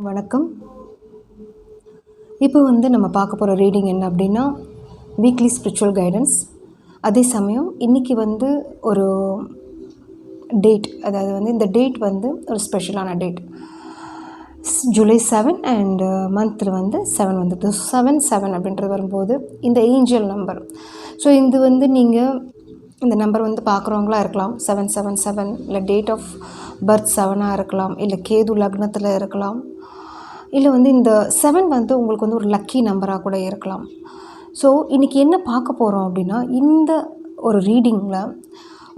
வணக்கம். இப்போ நம்ம பார்க்க போகிற ரீடிங் என்ன அப்படின்னா வீக்லி ஸ்பிரிச்சுவல் கைடன்ஸ். அதே சமயம் இன்றைக்கி ஒரு டேட், அதாவது இந்த டேட் ஒரு ஸ்பெஷலான டேட். ஜூலை 7 அண்ட் மந்தில் 7 வந்துட்டு 7 அப்படின்றது வரும்போது இந்த ஏஞ்சல் நம்பர். ஸோ இது நீங்கள் இந்த நம்பர் பார்க்குறவங்களா இருக்கலாம். 777 இல்லை டேட் ஆஃப் பர்த் 7ஆக இருக்கலாம், இல்லை கேது லக்னத்தில் இருக்கலாம், இல்லை இந்த 7 உங்களுக்கு ஒரு லக்கி நம்பராக கூட இருக்கலாம். ஸோ இன்றைக்கி என்ன பார்க்க போகிறோம் அப்படின்னா, இந்த ஒரு ரீடிங்கில்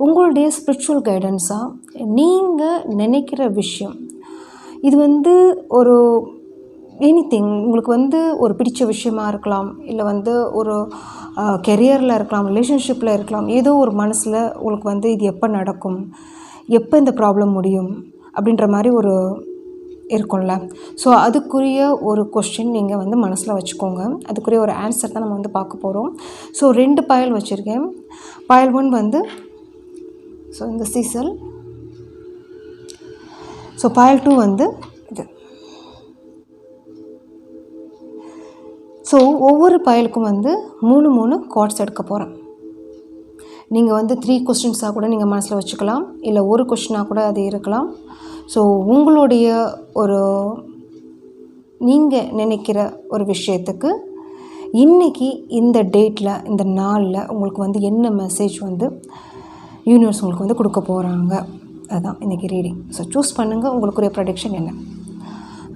உங்களுடைய ஸ்பிரிச்சுவல் கைடன்ஸாக நீங்கள் நினைக்கிற விஷயம் இது ஒரு எனிதிங், உங்களுக்கு ஒரு பிடிச்ச விஷயமா இருக்கலாம், இல்லை ஒரு கெரியரில் இருக்கலாம், ரிலேஷன்ஷிப்பில் இருக்கலாம். ஏதோ ஒரு மனசில் உங்களுக்கு இது எப்போ நடக்கும், எப்போ இந்த ப்ராப்ளம் முடியும் அப்படின்ற மாதிரி ஒரு இருக்கும்ல. ஸோ அதுக்குரிய ஒரு கொஸ்டின் நீங்கள் மனசில் வச்சுக்கோங்க. அதுக்குரிய ஒரு ஆன்சர் தான் நம்ம பார்க்க போகிறோம். ஸோ 2 பயல் வச்சுருக்கேன். பயல் 1 ஸோ இந்த சீசல். ஸோ பயல் 2 இது. ஸோ ஒவ்வொரு பயலுக்கும் 3 கார்ட்ஸ் எடுக்க போகிறேன். நீங்கள் 3 கொஸ்டின்ஸாக கூட நீங்கள் மனசில் வச்சுக்கலாம், இல்லை ஒரு கொஸ்டினாக கூட அது இருக்கலாம். ஸோ உங்களுடைய நீங்கள் நினைக்கிற ஒரு விஷயத்துக்கு இன்றைக்கி இந்த டேட்டில், இந்த நாளில் உங்களுக்கு என்ன மெசேஜ் யூனிவர்ஸ் உங்களுக்கு கொடுக்க போகிறாங்க, அதுதான் இன்றைக்கி ரீடிங். ஸோ சூஸ் பண்ணுங்கள் உங்களுக்குரிய ப்ரெடிக்ஷன் என்ன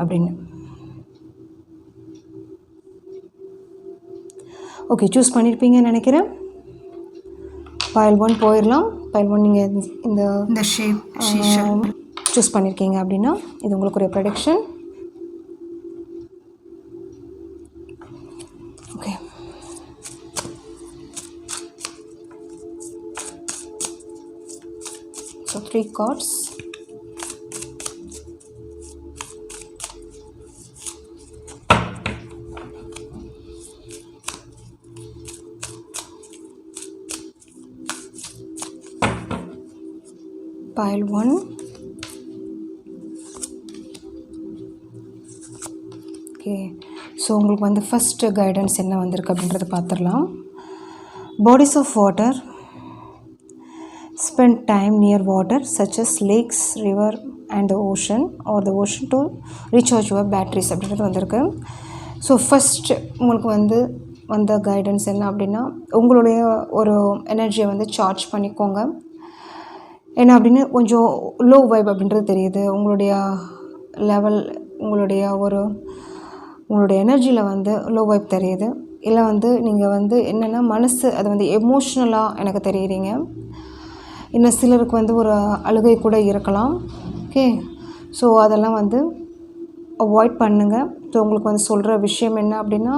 அப்படின்னு. ஓகே, சூஸ் பண்ணியிருப்பீங்கன்னு நினைக்கிறேன். பயல் 1 போயிடலாம். பயல் 1 நீங்கள் இந்த ஷேப் சூஸ் பண்ணியிருக்கீங்க அப்படின்னா இது உங்களுக்குரிய ப்ரெடிக்ஷன். Okay, so 3 cards. பயல் 1, ஓகே. ஸோ உங்களுக்கு ஃபஸ்ட்டு கைடன்ஸ் என்ன வந்திருக்கு அப்படின்றத பார்த்துடலாம். Bodies of water, spend time near water such as lakes, river and the ocean are the ocean to recharge your batteries அப்படின்றது வந்திருக்கு. ஸோ ஃபஸ்ட்டு உங்களுக்கு வந்த கைடன்ஸ் என்ன அப்படின்னா, உங்களுடைய ஒரு எனர்ஜியை சார்ஜ் பண்ணிக்கோங்க. ஏன்னா அப்படின்னு கொஞ்சம் லோ வைப் அப்படின்றது தெரியுது. உங்களுடைய லெவல், உங்களுடைய எனர்ஜியில் லோ வைப் தெரியுது. இல்லை நீங்கள் என்னென்னா மனசு அது எமோஷ்னலாக எனக்கு தெரியுறீங்க. இன்னும் சிலருக்கு ஒரு அழுகை கூட இருக்கலாம். ஓகே, ஸோ அதெல்லாம் அவாய்ட் பண்ணுங்கள். ஸோ உங்களுக்கு சொல்கிற விஷயம் என்ன அப்படின்னா,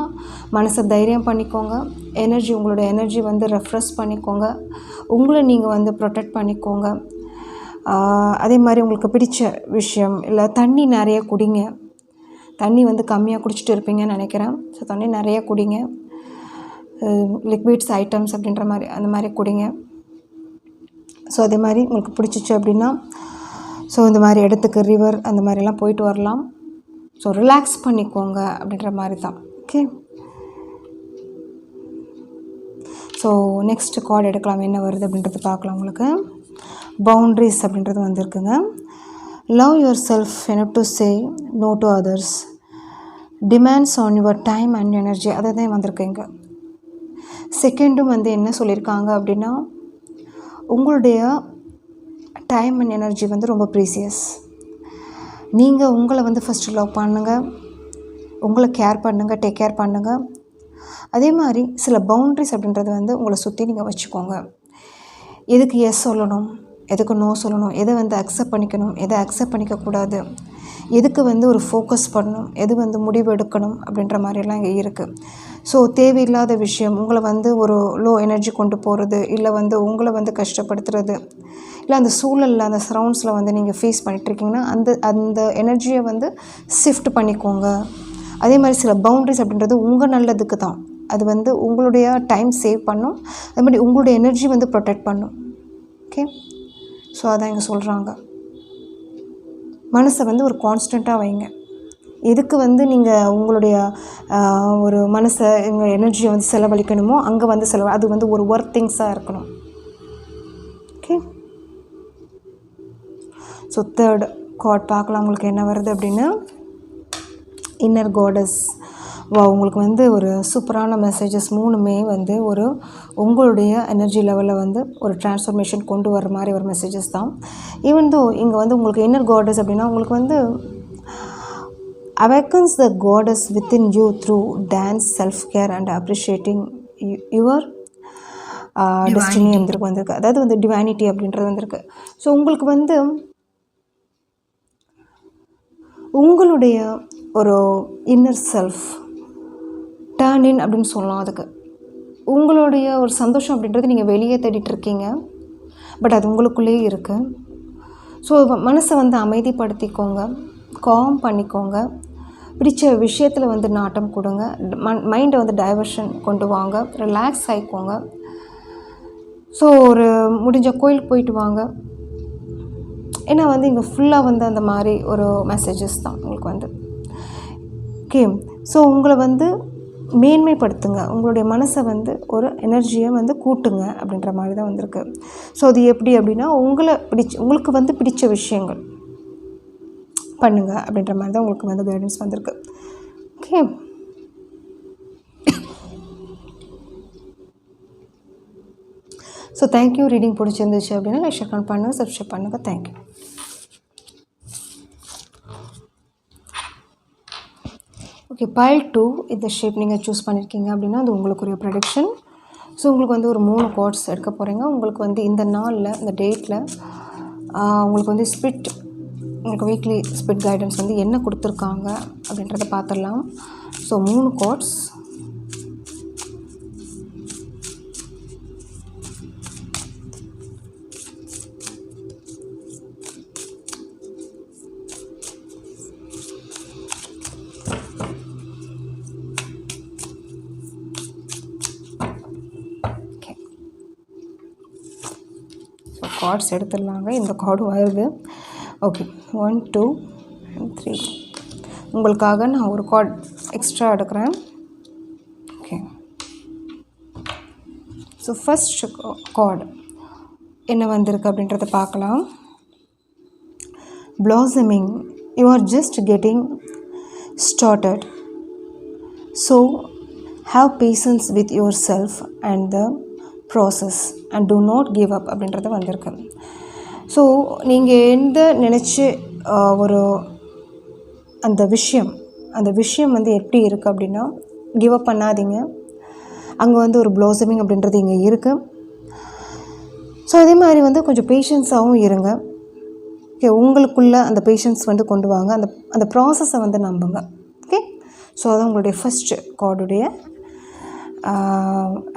மனசை தைரியம் பண்ணிக்கோங்க. உங்களுடைய எனர்ஜி ரெஃப்ரெஷ் பண்ணிக்கோங்க. உங்களை நீங்கள் ப்ரொடெக்ட் பண்ணிக்கோங்க. அதே மாதிரி உங்களுக்கு பிடிச்ச விஷயம், இல்லை தண்ணி நிறைய குடிங்க. தண்ணி கம்மியாக குடிச்சிட்டு இருப்பீங்கன்னு நினைக்கிறேன். ஸோ தண்ணி நிறைய குடிங்க. லிக்விட்ஸ் ஐட்டம்ஸ் அப்படின்ற மாதிரி அந்த மாதிரி குடிங்க. ஸோ அதே மாதிரி உங்களுக்கு பிடிச்சிச்சு அப்படின்னா ஸோ இந்த மாதிரி இடத்துக்கு, ரிவர் அந்த மாதிரிலாம் போயிட்டு வரலாம். ஸோ ரிலாக்ஸ் பண்ணிக்கோங்க அப்படின்ற மாதிரி தான். ஓகே, ஸோ நெக்ஸ்ட் கார்டு எடுக்கலாம். என்ன வருது அப்படின்றது பார்க்கலாம். உங்களுக்கு பவுண்ட்ரிஸ் அப்படின்றது வந்திருக்குங்க. Love yourself enough to say no to others, demands on your time and energy, அதை தான் வந்திருக்குங்க. செகண்டும் என்ன சொல்லியிருக்காங்க அப்படின்னா, உங்களுடைய டைம் அண்ட் எனர்ஜி ரொம்ப ப்ரீசியஸ். நீங்கள் உங்களை ஃபஸ்ட்டு லவ் பண்ணுங்கள், உங்களை கேர் பண்ணுங்கள், டேக் கேர் பண்ணுங்கள். அதே மாதிரி சில பவுண்ட்ரிஸ் அப்படின்றது உங்களை சுற்றி நீங்கள் வச்சுக்கோங்க. எதுக்கு எஸ் சொல்லணும், எதுக்கு நோ சொல்லணும், எதை அக்செப்ட் பண்ணிக்கணும், எதை அக்செப்ட் பண்ணிக்கக்கூடாது, எதுக்கு ஒரு ஃபோக்கஸ் பண்ணணும், எது முடிவு எடுக்கணும் அப்படின்ற மாதிரிலாம் இங்கே இருக்குது. ஸோ தேவையில்லாத விஷயம் உங்களை ஒரு லோ எனர்ஜி கொண்டு போகிறது, இல்லை உங்களை கஷ்டப்படுத்துறது, இல்லை அந்த சூழலில், அந்த சரௌண்ட்ஸில் நீங்கள் ஃபேஸ் பண்ணிகிட்ருக்கீங்கன்னா அந்த எனர்ஜியை ஷிஃப்ட் பண்ணிக்கோங்க. அதே மாதிரி சில பவுண்ட்ரிஸ் அப்படின்றது உங்கள் நல்லதுக்கு தான். அது உங்களுடைய டைம் சேவ் பண்ணும், அது மாதிரி உங்களுடைய எனர்ஜி ப்ரொடெக்ட் பண்ணும். ஓகே, ஸோ அதான் இங்கே சொல்கிறாங்க. மனசை ஒரு கான்ஸ்டண்ட்டாக வைங்க. எதுக்கு வந்து நீங்கள் உங்களுடைய ஒரு மனசை உங்கள் எனர்ஜியை வந்து செலவழிக்கணுமோ அங்கே வந்து அது வந்து ஒரு ஒர்க் திங்ஸாக இருக்கணும். ஓகே, ஸோ தேர்ட் கார்ட் பார்க்கலாம் உங்களுக்கு என்ன வருது அப்படின்னா இன்னர் காடஸ். உங்களுக்கு வந்து ஒரு சூப்பரான மெசேஜஸ் 3மே வந்து ஒரு உங்களுடைய எனர்ஜி லெவலில் வந்து ஒரு டிரான்ஸ்ஃபர்மேஷன் கொண்டு வர மாதிரி ஒரு மெசேஜஸ் தான். ஈவன் தோ இங்கே வந்து உங்களுக்கு இன்னர் காடஸ் அப்படின்னா உங்களுக்கு வந்து awakens the goddess within you through dance, self-care and appreciating your destiny வந்திருக்கு. அதாவது வந்து டிவைனிட்டி அப்படின்றது வந்திருக்கு. ஸோ உங்களுக்கு வந்து உங்களுடைய ஒரு இன்னர் செல்ஃப் டர்ன் இன் அப்படின்னு சொல்லலாம். அதுக்கு உங்களுடைய ஒரு சந்தோஷம் அப்படின்றது நீங்கள் வெளியே தேடிட்டுருக்கீங்க, பட் அது உங்களுக்குள்ளேயே இருக்குது. ஸோ மனசை வந்து அமைதிப்படுத்திக்கோங்க, காம் பண்ணிக்கோங்க, பிடிச்ச விஷயத்தில் வந்து நாட்டம் கொடுங்க, மைண்டை வந்து டைவர்ஷன் கொண்டு வாங்க, ரிலாக்ஸ் ஆகிக்கோங்க. ஸோ ஒரு முடிஞ்ச கோயிலுக்கு போயிட்டு வாங்க. ஏன்னா வந்து இங்கே ஃபுல்லாக வந்து அந்த மாதிரி ஒரு மெசேஜஸ் தான் உங்களுக்கு வந்து. ஓகே, ஸோ உங்களை வந்து மேன்மைப்படுத்துங்க, உங்களுடைய மனசை வந்து ஒரு எனர்ஜியை வந்து கூட்டுங்க அப்படின்ற மாதிரி தான் வந்திருக்கு. ஸோ அது எப்படி அப்படின்னா உங்களுக்கு வந்து பிடிச்ச விஷயங்கள் பண்ணுங்கள் அப்படின்ற மாதிரி தான் உங்களுக்கு வந்து கைடன்ஸ் வந்திருக்கு. Okay, so thank you. ரீடிங் பிடிச்சிருந்துச்சு அப்படின்னா லைக் ஷேர் பண்ணுங்கள், சப்ஸ்கிரைப் பண்ணுங்கள். தேங்க்யூ. ஓகே, பைல் 2 இந்த ஷேப் நீங்கள் சூஸ் பண்ணியிருக்கீங்க அப்படின்னா அது உங்களுக்குரிய ப்ரெடிக்ஷன். ஸோ உங்களுக்கு வந்து ஒரு 3 கார்ட்ஸ் எடுக்க போகிறீங்க. உங்களுக்கு வந்து இந்த நாளில் இந்த டேட்டில் உங்களுக்கு வந்து உங்களுக்கு வீக்லி ஸ்பிரிட் கைடன்ஸ் வந்து என்ன கொடுத்துருக்காங்க அப்படின்றத பார்த்துடலாம். So 3 cards. கார்ட்ஸ் எடுத்துடலாங்க. இந்த கார்டு வருது. ஓகே, 1 2 3. உங்களுக்காக நான் ஒரு கார்டு எக்ஸ்ட்ரா எடுக்கிறேன். ஓகே, ஸோ ஃபஸ்ட் கார்டு என்ன வந்திருக்கு அப்படின்றத பார்க்கலாம். blossoming, you are just getting started, so have patience with yourself and the process and do not give up அப்படின்றது வந்திருக்கு. ஸோ நீங்கள் எந்த நினச்சி ஒரு அந்த விஷயம் வந்து எப்படி இருக்குது அப்படின்னா கிவ் அப் பண்ணாதீங்க. அங்கே வந்து ஒரு ப்ளோசமிங் அப்படின்றது இங்கே இருக்குது. ஸோ அதே மாதிரி வந்து கொஞ்சம் பேஷன்ஸாகவும் இருங்க. ஓகே, உங்களுக்குள்ளே அந்த பேஷன்ஸ் வந்து கொண்டு வாங்க, அந்த ப்ராசஸை வந்து நம்புங்க. ஓகே, ஸோ அதான் உங்களுடைய ஃபஸ்ட் கார்டுடைய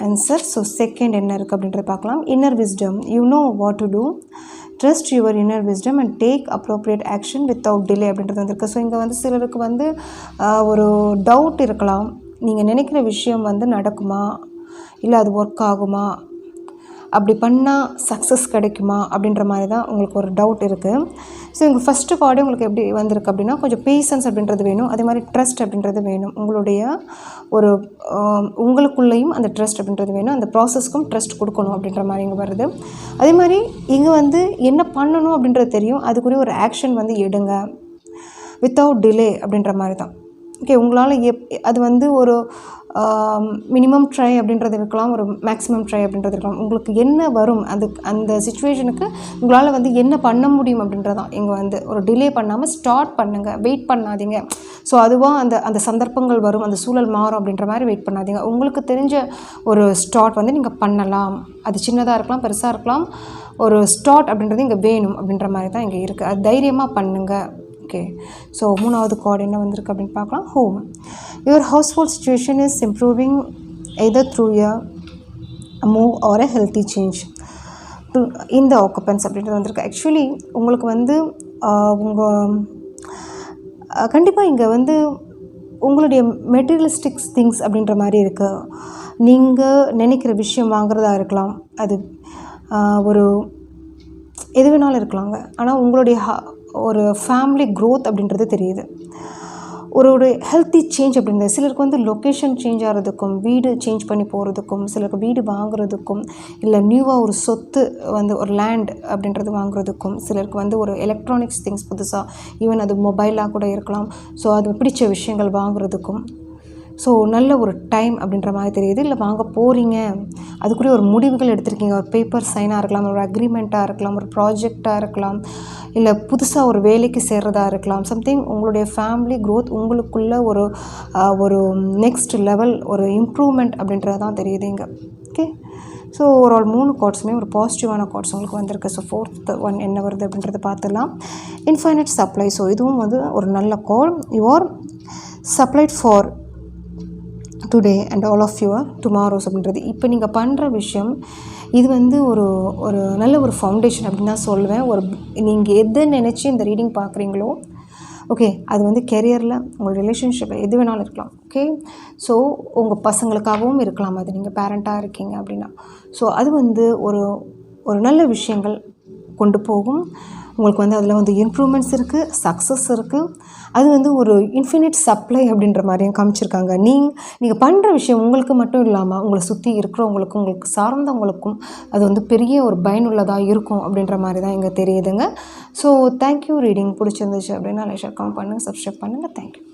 ஆன்சர். ஸோ செகண்ட் என்ன இருக்குது அப்படின்றத பார்க்கலாம். Inner wisdom, you know what to do, trust your inner wisdom and take appropriate action without delay அப்படின்றது வந்திருக்கு. ஸோ இங்கே வந்து சிலருக்கு வந்து ஒரு டவுட் இருக்கலாம், நீங்கள் நினைக்கிற விஷயம் வந்து நடக்குமா, இல்லை அது ஒர்க் ஆகுமா, அப்படி பண்ணால் சக்ஸஸ் கிடைக்குமா அப்படின்ற மாதிரி தான் உங்களுக்கு ஒரு டவுட் இருக்குது. ஸோ இங்கே ஃபஸ்ட்டு கார்டே உங்களுக்கு எப்படி வந்திருக்கு அப்படின்னா கொஞ்சம் பேஷன்ஸ் அப்படின்றது வேணும், அதே மாதிரி ட்ரஸ்ட் அப்படின்றது வேணும். உங்களுடைய ஒரு உங்களுக்குள்ளேயும் அந்த ட்ரஸ்ட் அப்படின்றது வேணும், அந்த ப்ராசஸ்க்கும் ட்ரஸ்ட் கொடுக்கணும் அப்படின்ற மாதிரி இங்கே வருது. அதே மாதிரி இங்கே வந்து என்ன பண்ணணும் அப்படின்றது தெரியும், அதுக்குரிய ஒரு ஆக்ஷன் வந்து எடுங்க வித்தவுட் டிலே அப்படின்ற மாதிரி தான். ஓகே, உங்களால் அது வந்து ஒரு மினிமம் ட்ரை அப்படின்றது இருக்கலாம், ஒரு மேக்ஸிமம் ட்ரை அப்படின்றது இருக்கலாம். உங்களுக்கு என்ன வரும் அந்த சிச்சுவேஷனுக்கு உங்களால் வந்து என்ன பண்ண முடியும் அப்படின்றதான் இங்கே வந்து ஒரு டிலே பண்ணாமல் ஸ்டார்ட் பண்ணுங்கள், வெயிட் பண்ணாதீங்க. ஸோ அதுவாக அந்த சந்தர்ப்பங்கள் வரும், அந்த சூழல் மாறும் அப்படின்ற மாதிரி வெயிட் பண்ணாதீங்க. உங்களுக்கு தெரிஞ்ச ஒரு ஸ்டார்ட் வந்து நீங்கள் பண்ணலாம், அது சின்னதாக இருக்கலாம் பெருசாக இருக்கலாம், ஒரு ஸ்டார்ட் அப்படின்றது இங்கே வேணும் அப்படின்ற மாதிரி தான் இங்கே இருக்குது. அது தைரியமாக பண்ணுங்கள். ஓகே, ஸோ மூணாவது கார்டு என்ன வந்திருக்கு அப்படின்னு பார்க்கலாம். Home, your household situation is improving either through a move R a healthy change to இந்த ஆக்குபென்ஸ் அப்படின்றது வந்திருக்கு. ஆக்சுவலி உங்களுக்கு வந்து கண்டிப்பாக இங்கே வந்து உங்களுடைய மெட்டீரியலிஸ்டிக்ஸ் திங்ஸ் அப்படின்ற மாதிரி இருக்குது. நீங்கள் நினைக்கிற விஷயம் வாங்குறதா இருக்கலாம், அது ஒரு எது வேணாலும் இருக்கலாங்க. ஆனால் உங்களுடைய ஒரு ஃபேமிலி க்ரோத் அப்படின்றது தெரியுது. ஒரு ஹெல்த்தி சேஞ்ச் அப்படின்றது. சிலருக்கு வந்து லொக்கேஷன் சேஞ்ச் ஆகிறதுக்கும், வீடு சேஞ்ச் பண்ணி போகிறதுக்கும், சிலருக்கு வீடு வாங்குறதுக்கும், இல்லை நியூவாக ஒரு சொத்து வந்து ஒரு லேண்ட் அப்படின்றது வாங்குறதுக்கும், சிலருக்கு வந்து ஒரு எலக்ட்ரானிக்ஸ் திங்ஸ் புதுசாக, ஈவன் அது மொபைலாக கூட இருக்கலாம். ஸோ அது பிடிச்ச விஷயங்கள் வாங்குறதுக்கும் ஸோ நல்ல ஒரு டைம் அப்படின்ற மாதிரி தெரியுது. இல்லை வாங்க போகிறீங்க, அதுக்குரிய ஒரு முடிவுகள் எடுத்திருக்கீங்க. ஒரு பேப்பர் சைனாக இருக்கலாம், ஒரு அக்ரிமெண்ட்டாக இருக்கலாம், ஒரு ப்ராஜெக்டாக இருக்கலாம், இல்லை புதுசாக ஒரு வேலைக்கு சேர்றதா இருக்கலாம். சம்திங் உங்களுடைய ஃபேமிலி க்ரோத், உங்களுக்குள்ள ஒரு நெக்ஸ்ட் லெவல் ஒரு இம்ப்ரூவ்மெண்ட் அப்படின்றது தான் தெரியுது இங்கே. ஓகே, ஸோ ஒரு 3 கார்ட்ஸுமே ஒரு பாசிட்டிவான கார்ட்ஸ் உங்களுக்கு வந்திருக்கு. ஸோ 4th ஒன் என்ன வருது அப்படின்றத பார்த்துடலாம். Infinite supply. ஸோ இதுவும் வந்து ஒரு நல்ல கால். You are supplied for today and all of your tomorrows அப்படின்றது. இப்போ நீங்கள் பண்ணுற விஷயம் இது வந்து ஒரு நல்ல ஒரு ஃபவுண்டேஷன் அப்படின்னு தான் சொல்லுவேன். நீங்கள் எதை நினச்சி இந்த ரீடிங் பார்க்குறீங்களோ, ஓகே, அது வந்து கெரியரில், உங்கள் ரிலேஷன்ஷிப்பில் எது வேணாலும் இருக்கலாம். ஓகே, ஸோ உங்கள் பசங்களுக்காகவும் இருக்கலாம், அது நீங்கள் பேரண்ட்டாக இருக்கீங்க அப்படின்னா. ஸோ அது வந்து ஒரு நல்ல விஷயங்கள் கொண்டு போகும். உங்களுக்கு வந்து அதில் வந்து இம்ப்ரூவ்மெண்ட்ஸ் இருக்குது, சக்ஸஸ் இருக்குது. அது வந்து ஒரு இன்ஃபினிட் சப்ளை அப்படின்ற மாதிரியும் காமிச்சிருக்காங்க. நீங்கள் பண்ணுற விஷயம் உங்களுக்கு மட்டும் இல்லாமல் உங்களை சுற்றி இருக்கிறவங்களுக்கும், உங்களுக்கு சார்ந்தவங்களுக்கும் அது வந்து பெரிய ஒரு பயனுள்ளதாக இருக்கும் அப்படின்ற மாதிரி தான் இங்கே தெரியுதுங்க. So thank you. ரீடிங் பிடிச்சிருந்துச்சு அப்படின்னா லைக், ஷேர், கமெண்ட் பண்ணுங்கள், சப்ஸ்கிரைப் பண்ணுங்கள். தேங்க்யூ.